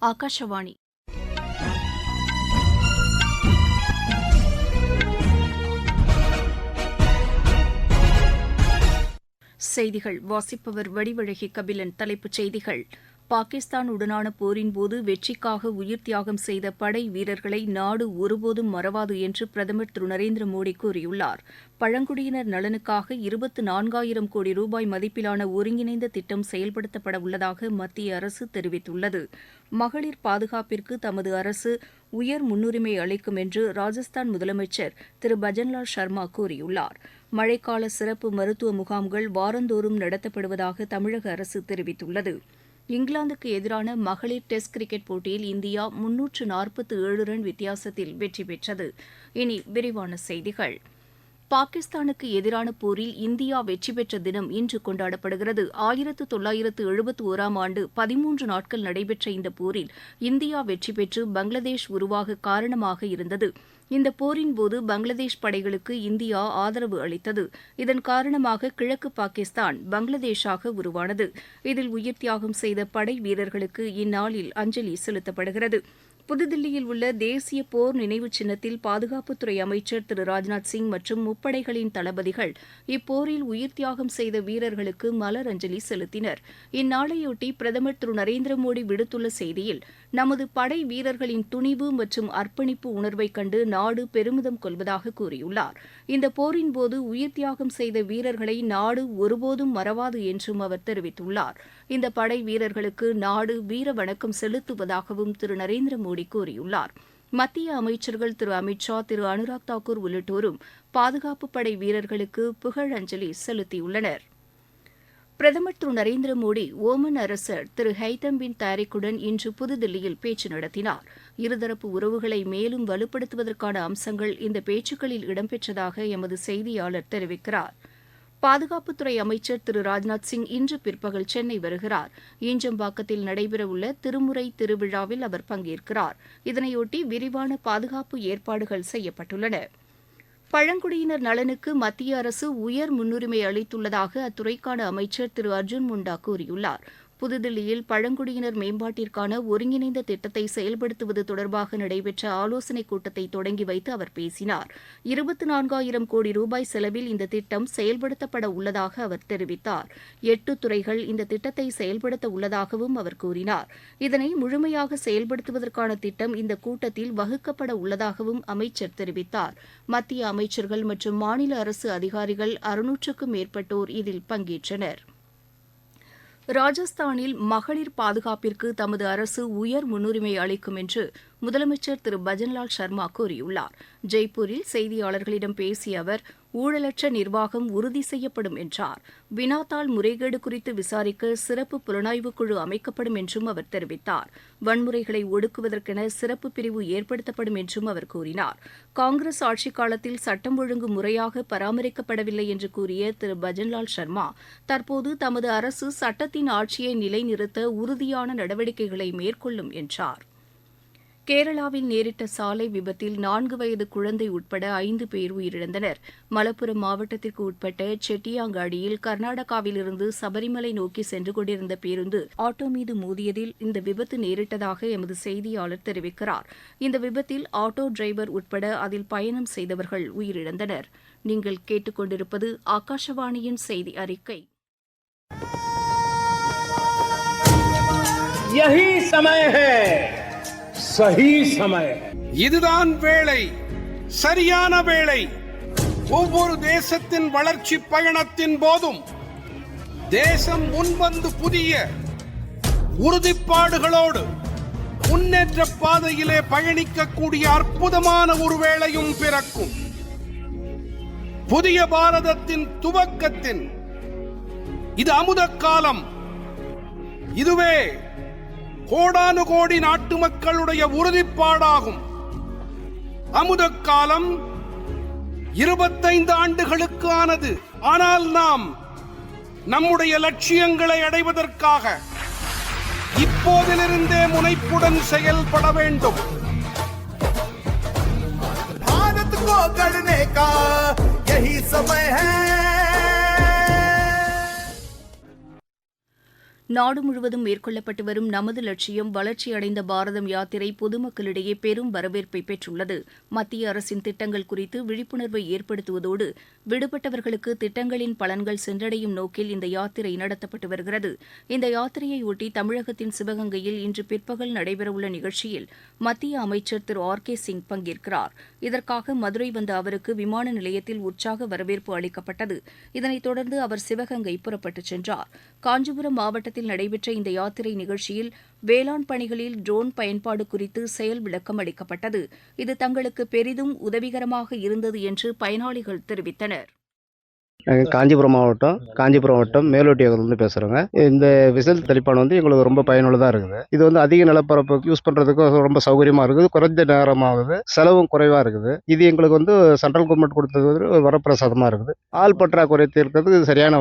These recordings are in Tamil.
ஆகாஷவாணி. செய்திகள் வாசிப்பவர் வடிவழகி கபிலன். தலைப்புச் செய்திகள்: பாகிஸ்தானுடனான போரின்போது வெற்றிக்காக உயிர் தியாகம் செய்த படை வீரர்களை நாடு ஒருபோதும் மறவாது என்று பிரதமர் திரு நரேந்திர மோடி கூறியுள்ளார். பழங்குடியினர் நலனுக்காக 24,000 கோடி ரூபாய் மதிப்பிலான ஒருங்கிணைந்த திட்டம் செயல்படுத்தப்பட உள்ளதாக மத்திய அரசு தெரிவித்துள்ளது. மகளிர் பாதுகாப்பிற்கு தமது அரசு உயர் முன்னுரிமை அளிக்கும் என்று ராஜஸ்தான் முதலமைச்சர் திரு பஜன்லால் சர்மா கூறியுள்ளார். மழைக்கால சிறப்பு மருத்துவ முகாம்கள் வாரந்தோறும் நடத்தப்படுவதாக தமிழக அரசு தெரிவித்துள்ளது. இங்கிலாந்துக்கு எதிரான மகளிர் டெஸ்ட் கிரிக்கெட் போட்டியில் இந்தியா 347 ரன் வித்தியாசத்தில் வெற்றி பெற்றது. இனி விரிவான செய்திகள். பாகிஸ்தானுக்கு எதிரான போரில் இந்தியா வெற்றி பெற்ற தினம் இன்று கொண்டாடப்படுகிறது. 1971ஆம் ஆண்டு 13 நாட்கள் நடைபெற்ற இந்த போரில் இந்தியா வெற்றி பெற்று பங்களாதேஷ் உருவாக காரணமாக இருந்தது. இந்த போரின்போது பங்களாதேஷ் படைகளுக்கு இந்தியா ஆதரவு அளித்தது. இதன் காரணமாக கிழக்கு பாகிஸ்தான் பங்களாதேஷாக உருவானது. இதில் உயிர் தியாகம் செய்த படை வீரர்களுக்கு இந்நாளில் அஞ்சலி செலுத்தப்படுகிறது. புதுதில்லியில் உள்ள தேசிய போர் நினைவு சின்னத்தில் பாதுகாப்புத்துறை அமைச்சர் திரு ராஜ்நாத் சிங் மற்றும் முப்படைகளின் தளபதிகள் இப்போரில் உயிர் தியாகம் செய்த வீரர்களுக்கு மலர் அஞ்சலி செலுத்தினர். இந்நாளையொட்டி பிரதமர் திரு நரேந்திர மோடி விடுத்துள்ள செய்தியில், நமது படை வீரர்களின் துணிவு மற்றும் அர்ப்பணிப்பு உணர்வைக் கண்டு நாடு பெருமிதம் கொள்வதாக கூறியுள்ளார். இந்த போரின்போது உயிர் தியாகம் செய்த வீரர்களை நாடு ஒருபோதும் மறவாது என்றும் அவர் தெரிவித்துள்ளார். இந்த படை வீரர்களுக்கு நாடு வீர வணக்கம் செலுத்துவதாகவும் திரு நரேந்திர மோடி கூறியுள்ளார். மத்திய அமைச்சர்கள் திரு அமித் ஷா, திரு அனுராக் தாக்கூர் உள்ளிட்டோரும் பாதுகாப்பு படை வீரர்களுக்கு புகழஞ்சலி செலுத்தியுள்ளனர். பிரதமர் திரு நரேந்திர மோடி ஓமன் அரசர் திரு ஹைத்தம் பின் தாரிக்குடன் இன்று புதுதில்லியில் பேச்சு நடத்தினார். இருதரப்பு உறவுகளை மேலும் வலுப்படுத்துவதற்கான அம்சங்கள் இந்த பேச்சுக்களில் இடம்பெற்றதாக எமது செய்தியாளர் தெரிவிக்கிறார். பாதுகாப்புத்துறை அமைச்சர் திரு ராஜ்நாத் சிங் இன்று பிற்பகல் சென்னை வருகிறார். ஈஞ்சம்பாக்கத்தில் நடைபெறவுள்ள திருமுறை திருவிழாவில் அவர் பங்கேற்கிறார். இதனையொட்டி விரிவான பாதுகாப்பு ஏற்பாடுகள் செய்யப்பட்டுள்ளன. பழங்குடியினர் நலனுக்கு மத்திய அரசு உயர் முன்னுரிமை அளித்துள்ளதாக அத்துறைக்கான அமைச்சர் திரு அர்ஜுன் முண்டா கூறியுள்ளார். புதுதில்லியில் பழங்குடியினர் மேம்பாட்டிற்கான ஒருங்கிணைந்த திட்டத்தை செயல்படுத்துவது தொடர்பாக நடைபெற்ற ஆலோசனைக் கூட்டத்தை தொடங்கி வைத்து அவர் பேசினார். 24,000 கோடி ரூபாய் செலவில் இந்த திட்டம் செயல்படுத்தப்பட உள்ளதாக அவர் தெரிவித்தார். 8 துறைகள் இந்த திட்டத்தை செயல்படுத்த உள்ளதாகவும் அவர் கூறினார். இதனை முழுமையாக செயல்படுத்துவதற்கான திட்டம் இந்த கூட்டத்தில் வகுக்கப்பட உள்ளதாகவும் அமைச்சர் தெரிவித்தார். மத்திய அமைச்சர்கள் மற்றும் மாநில அரசு அதிகாரிகள் 600க்கும் மேற்பட்டோர் இதில் பங்கேற்றனர். ராஜஸ்தானில் மகளிர் பாதுகாப்பிற்கு தமது அரசு உயர் முன்னுரிமை அளிக்கும் என்று முதலமைச்சர் திரு பஜன்லால் சர்மா கூறியுள்ளார். ஜெய்ப்பூரில் செய்தியாளர்களிடம் பேசிய அவர், ஊழலற்ற நிர்வாகம் உறுதி செய்யப்படும் என்றார். வினாத்தாள் முறைகேடு குறித்து விசாரிக்க சிறப்பு புலனாய்வுக் குழு அமைக்கப்படும் என்றும் அவர் தெரிவித்தார். வன்முறைகளை ஒடுக்குவதற்கென சிறப்பு பிரிவு ஏற்படுத்தப்படும் என்றும் அவர் கூறினார். காங்கிரஸ் ஆட்சிக் காலத்தில் சட்டம் ஒழுங்கு முறையாக பராமரிக்கப்படவில்லை என்று கூறிய திரு பஜன்லால் சர்மா, தற்போது தமது அரசு சட்டத்தின் ஆட்சியை நிலைநிறுத்த உறுதியான நடவடிக்கைகளை மேற்கொள்ளும் என்றார். கேரளாவில் நேரிட்ட சாலை விபத்தில் 4 வயது குழந்தை உட்பட 5 பேர் உயிரிழந்தனர். மலப்புரம் மாவட்டத்திற்கு உட்பட்ட செட்டியாங்காடியில் கர்நாடகாவிலிருந்து சபரிமலை நோக்கி சென்று கொண்டிருந்த பேருந்து ஆட்டோ மீது மோதியதில் இந்த விபத்து நேரிட்டதாக எமது செய்தியாளர் தெரிவிக்கிறார். இந்த விபத்தில் ஆட்டோ டிரைவர் உட்பட அதில் பயணம் செய்தவர்கள் உயிரிழந்தனர். நீங்கள் கேட்டுக்கொண்டிருப்பது ஆகாஷவாணியின் செய்தி அறிக்கை. இதுதான் வேளை, சரியான வேளை. ஒவ்வொரு தேசத்தின் வளர்ச்சி பயணத்தின் போதும் தேசம் முன்வந்து புதிய உறுதிப்பாடுகளோடு முன்னேற்ற பாதையிலே பயணிக்கக்கூடிய அற்புதமான ஒரு வேளையும் பிறக்கும். புதிய பாரதத்தின் துவக்கத்தின் இது அமுத காலம். இதுவே கோடானு கோடி நாட்டு மக்களுடைய உறுதிப்பாடாகும். அமுத காலம் 25 ஆண்டுகளுக்கு ஆனது. ஆனால் நாம் நம்முடைய லட்சியங்களை அடைவதற்காக இப்போதிலிருந்தே முனைப்புடன் செயல்பட வேண்டும். भारत को गढ़ने का यही समय है. நாடு முழுவதும் மேற்கொள்ளப்பட்டு வரும் நமது லட்சியம் வளர்ச்சியடைந்த பாரதம் யாத்திரை பொதுமக்களிடையே பெரும் வரவேற்பை பெற்றுள்ளது. மத்திய அரசின் திட்டங்கள் குறித்து விழிப்புணர்வை ஏற்படுத்துவதோடு விடுபட்டவர்களுக்கு திட்டங்களின் பலன்கள் சென்றடையும் நோக்கில் இந்த யாத்திரை நடத்தப்பட்டு வருகிறது. இந்த யாத்திரையொட்டி தமிழகத்தின் சிவகங்கையில் இன்று பிற்பகல் நடைபெறவுள்ள நிகழ்ச்சியில் மத்திய அமைச்சர் திரு ஆர்.கே. சிங் பங்கேற்கிறார். இதற்காக மதுரை வந்த அவருக்கு விமான நிலையத்தில் உற்சாக வரவேற்பு அளிக்கப்பட்டது. இதனைத் தொடர்ந்து அவர் சிவகங்கை புறப்பட்டுச் சென்றார். காஞ்சிபுரம் மாவட்டத்தில் நடைபெற்ற இந்த யாத்திரை நிகழ்ச்சியில் வேளாண் பணிகளில் ட்ரோன் பயன்பாடு குறித்து செயல் விளக்கம் அளிக்கப்பட்டது. இது தங்களுக்கு பெரிதும் உதவிகரமாக இருந்தது என்று பயனாளிகள் தெரிவித்தனர். காஞ்சிபுரம் மாவட்டம் மேலோட்டியிலிருந்து பேசுகிறோங்க. இந்த விசில் தெளிப்பான் எங்களுக்கு ரொம்ப பயனுள்ளதாக இருக்குது. இது அதிக நிலப்பரப்பு யூஸ் பண்ணுறதுக்கு ரொம்ப சௌகரியமாக இருக்குது. குறைஞ்ச நேரமாகுது, செலவும் குறைவாக இருக்குது. இது எங்களுக்கு சென்ட்ரல் கவர்மெண்ட் கொடுத்தது ஒரு வரப்பிரசாதமாக இருக்குது. ஆள் பற்றாக்குறை தீர்க்கிறதுக்கு சரியான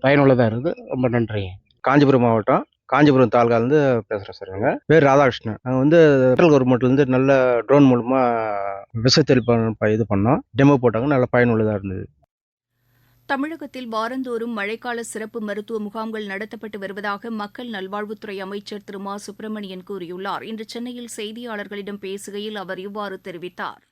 பயனுள்ளதாக இருக்குது. ரொம்ப நன்றி. காஞ்சிபுரம் மாவட்டம் காஞ்சிபுரம் தாலுகாலேருந்து பேசுகிறேன் சார். பேர் ராதாகிருஷ்ணன். நாங்கள் சென்ட்ரல் கவர்மெண்ட்லேருந்து நல்ல ட்ரோன் மூலமாக விசை தெளிப்பான் இது பண்ணோம். டெமோ போட்டாங்க. நல்ல பயனுள்ளதாக இருந்தது. தமிழகத்தில் வாரந்தோறும் மழைக்கால சிறப்பு மருத்துவ முகாம்கள் நடத்தப்பட்டு வருவதாக மக்கள் நல்வாழ்வுத்துறை அமைச்சர் திரு மா சுப்பிரமணியன் கூறியுள்ளார். இன்று சென்னையில் செய்தியாளர்களிடம் பேசுகையில் அவர் இவ்வாறு தெரிவித்தார்.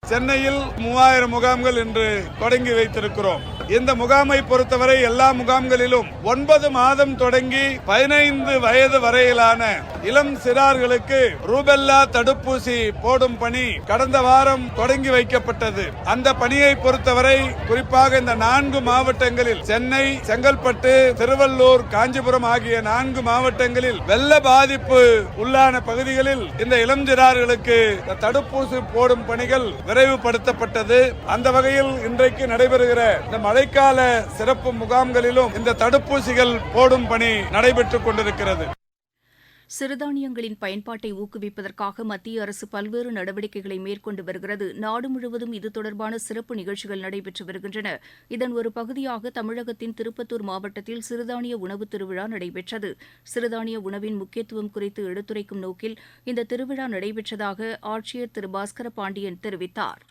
சென்னையில் 3000 முகாம்கள் இன்று தொடங்கி வைத்திருக்கிறோம். இந்த முகாமை பொறுத்தவரை எல்லா முகாம்களிலும் 9 மாதம் தொடங்கி 15 வயது வரையிலான இளம் சிறார்களுக்கு ரூபெல்லா தடுப்பூசி போடும் பணி கடந்த வாரம் தொடங்கி வைக்கப்பட்டது. அந்த பணியை பொறுத்தவரை குறிப்பாக இந்த 4 மாவட்டங்களில் சென்னை, செங்கல்பட்டு, திருவள்ளூர், காஞ்சிபுரம் ஆகிய 4 மாவட்டங்களில் வெள்ள பாதிப்பு உள்ளான பகுதிகளில் இந்த இளம் சிறார்களுக்கு தடுப்பூசி போடும் பணிகள் விரைவுபடுத்தப்பட்டது. அந்த வகையில் இன்றைக்கு நடைபெறுகிற இந்த மழைக்கால சிறப்பு முகாம்களிலும் இந்த தடுப்பூசிகள் போடும் பணி நடைபெற்றுக் கொண்டிருக்கிறது. சிறுதானியங்களின் பயன்பாட்டை ஊக்குவிப்பதற்காக மத்திய அரசு பல்வேறு நடவடிக்கைகளை மேற்கொண்டு வருகிறது. நாடு முழுவதும் இது தொடர்பான சிறப்பு நிகழ்ச்சிகள் நடைபெற்று வருகின்றன. இதன் ஒரு பகுதியாக தமிழகத்தின் திருப்பத்தூர் மாவட்டத்தில் சிறுதானிய உணவு திருவிழா நடைபெற்றது. சிறுதானிய உணவின் முக்கியத்துவம் குறித்து எடுத்துரைக்கும் நோக்கில் இந்த திருவிழா நடைபெற்றதாக ஆட்சியர் திரு பாஸ்கர பாண்டியன் தெரிவித்தார்.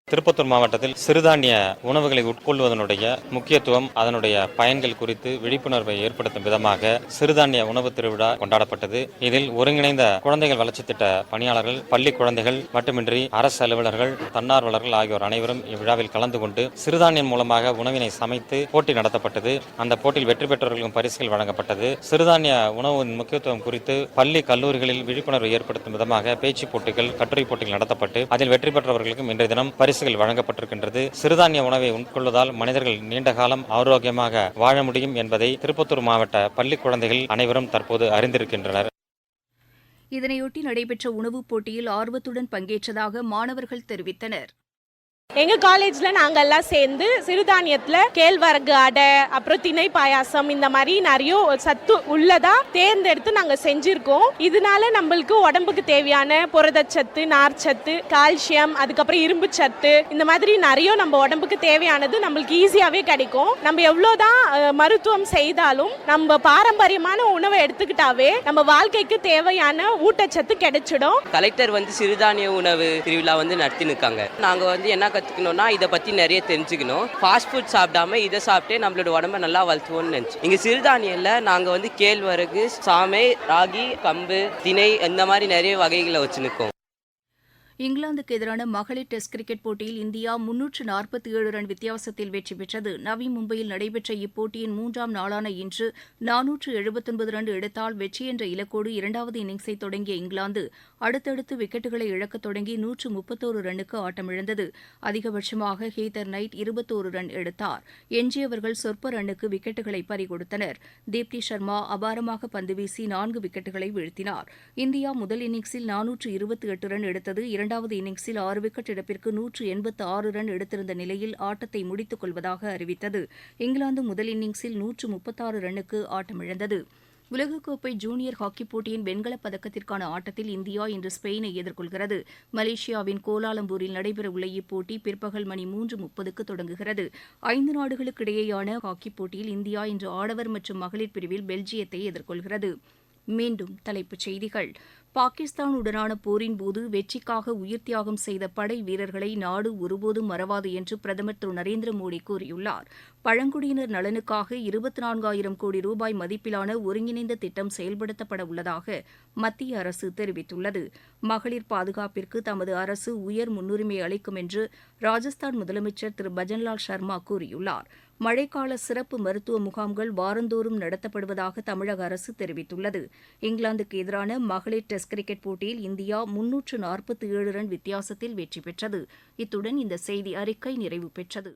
திருப்பத்தூர் மாவட்டத்தில் சிறுதானிய உணவுகளை உட்கொள்வதனுடைய முக்கியத்துவம், அதனுடைய பயன்கள் குறித்து விழிப்புணர்வை ஏற்படுத்தும் விதமாக சிறுதானிய உணவு திருவிழா கொண்டாடப்பட்டது. இதில் ஒருங்கிணைந்த குழந்தைகள் வளர்ச்சி திட்ட பணியாளர்கள், பள்ளி குழந்தைகள் மட்டுமின்றி அரசு அலுவலர்கள், தன்னார்வலர்கள் ஆகியோர் அனைவரும் இவ்விழாவில் கலந்து கொண்டு சிறுதானியம் மூலமாக உணவினை சமைத்து போட்டி நடத்தப்பட்டது. அந்த போட்டியில் வெற்றி பெற்றவர்களுக்கும் பரிசுகள் வழங்கப்பட்டது. சிறுதானிய உணவின் முக்கியத்துவம் குறித்து பள்ளி, கல்லூரிகளில் விழிப்புணர்வை ஏற்படுத்தும் விதமாக பேச்சு போட்டிகள், கட்டுரை போட்டிகள் நடத்தப்பட்டு அதில் வெற்றி பெற்றவர்களுக்கும் இன்றைய தினம் பரிசுகள் வழங்கப்பட்டிருக்கின்றது. சிறுதானிய உணவை உட்கொள்வதால் மனிதர்கள் நீண்ட காலம் ஆரோக்கியமாக வாழ முடியும் என்பதை திருப்பத்தூர் மாவட்ட பள்ளி குழந்தைகள் அனைவரும் தற்போது அறிந்திருக்கின்றனர். இதனையொட்டி நடைபெற்ற உணவுப் போட்டியில் ஆர்வத்துடன் பங்கேற்றதாக மாணவர்கள் தெரிவித்தனர். எங்க காலேஜ்ல நாங்க எல்லாம் சேர்ந்து சிறுதானியத்துல கேழ்வரகு அடை, அப்புறம் திணை பாயாசம், இந்த மாதிரி நிறைய சத்து உள்ளதா தேர்ந்தெடுத்து நாங்க செஞ்சிருக்கோம். இதனால நம்மளுக்கு உடம்புக்கு தேவையான புரதச்சத்து, நார்ச்சத்து, கால்சியம், அதுக்கப்புறம் இரும்பு சத்து, இந்த மாதிரி நிறைய நம்ம உடம்புக்கு தேவையானது நம்மளுக்கு ஈஸியாவே கிடைக்கும். நம்ம எவ்வளவுதான் மருத்துவம் செய்தாலும் நம்ம பாரம்பரியமான உணவை எடுத்துக்கிட்டாவே நம்ம வாழ்க்கைக்கு தேவையான ஊட்டச்சத்து கிடைச்சிடும். கலெக்டர் சிறுதானிய உணவு திருவிழா நடத்தினுக்காங்க. நாங்க என்ன கத்துக்கணும்னா இதை பத்தி நிறைய தெரிஞ்சுக்கணும். ஃபாஸ்ட் ஃபுட் சாப்பிடாம இதை சாப்பிட்டே நம்மளோட உடம்ப நல்லா வளர்த்துவோம்னு நினைச்சு இங்க சிறுதானியம்ல நாங்க கேழ்வரகு, சாமை, ராகி, கம்பு, திணை இந்த மாதிரி நிறைய வகைகளை வச்சுருக்கோம். இங்கிலாந்துக்கு எதிரான மகளிர் டெஸ்ட் கிரிக்கெட் போட்டியில் இந்தியா 347 ரன் வித்தியாசத்தில் வெற்றி பெற்றது. நவி மும்பையில் நடைபெற்ற இப்போட்டியின் 3ஆம் நாளான இன்று 479 ரன் எடுத்தால் வெற்றி என்ற இலக்கோடு இரண்டாவது இன்னிங்ஸை தொடங்கிய இங்கிலாந்து அடுத்தடுத்து விக்கெட்டுகளை இழக்கத் தொடங்கி 131 ரன்னுக்கு ஆட்டமிழந்தது. அதிகபட்சமாக ஹீதர் நைட் 21 ரன் எடுத்தார். எஞ்சியவர்கள் சொற்ப ரன்னுக்கு விக்கெட்டுகளை பறிகொடுத்தனர். தீப்தி சர்மா அபாரமாக பந்து வீசி 4 விக்கெட்டுகளை வீழ்த்தினார். இந்தியா முதல் இன்னிங்ஸில் 428 ரன் எடுத்தது. இரண்டாவது இன்னிங்ஸில் 6 விக்கெட் இழப்பிற்கு 186 ரன் எடுத்திருந்த நிலையில் ஆட்டத்தை முடித்துக் கொள்வதாக அறிவித்தது. இங்கிலாந்து முதல் இன்னிங்ஸில் 136 ரன்னுக்கு ஆட்டமிழந்தது. உலகக்கோப்பை ஜூனியர் ஹாக்கிப் போட்டியின் வெண்கலப் பதக்கத்திற்கான ஆட்டத்தில் இந்தியா இன்று ஸ்பெயினை எதிர்கொள்கிறது. மலேசியாவின் கோலாலம்பூரில் நடைபெறவுள்ள இப்போட்டி பிற்பகல் மணி 3:30க்கு தொடங்குகிறது. 5 நாடுகளுக்கிடையேயான ஹாக்கிப் போட்டியில் இந்தியா இன்று ஆடவர் மற்றும் மகளிர் பிரிவில் பெல்ஜியத்தை எதிர்கொள்கிறது. மீண்டும் தலைப்புச் செய்திகள். பாகிஸ்தானுடனான போரின் போது வெற்றிக்காக உயிர் தியாகம் செய்த படை வீரர்களை நாடு ஒருபோதும் மறவாது என்று பிரதமர் திரு நரேந்திர மோடி கூறியுள்ளார். பழங்குடியினர் நலனுக்காக 24,000 கோடி ரூபாய் மதிப்பிலான ஒருங்கிணைந்த திட்டம் செயல்படுத்தப்பட உள்ளதாக மத்திய அரசு தெரிவித்துள்ளது. மகளிர் பாதுகாப்பிற்கு தமது அரசு உயர் முன்னுரிமை அளிக்கும் என்று ராஜஸ்தான் முதலமைச்சர் திரு பஜன்லால் சர்மா கூறியுள்ளார். மழைக்கால சிறப்பு மருத்துவ முகாம்கள் வாரந்தோறும் நடத்தப்படுவதாக தமிழக அரசு தெரிவித்துள்ளது. இங்கிலாந்துக்கு எதிரான மகளிர் டெஸ்ட் கிரிக்கெட் போட்டியில் இந்தியா 347 ரன் வித்தியாசத்தில் வெற்றி பெற்றது. இத்துடன் இந்த செய்தி அறிக்கை நிறைவு பெற்றது.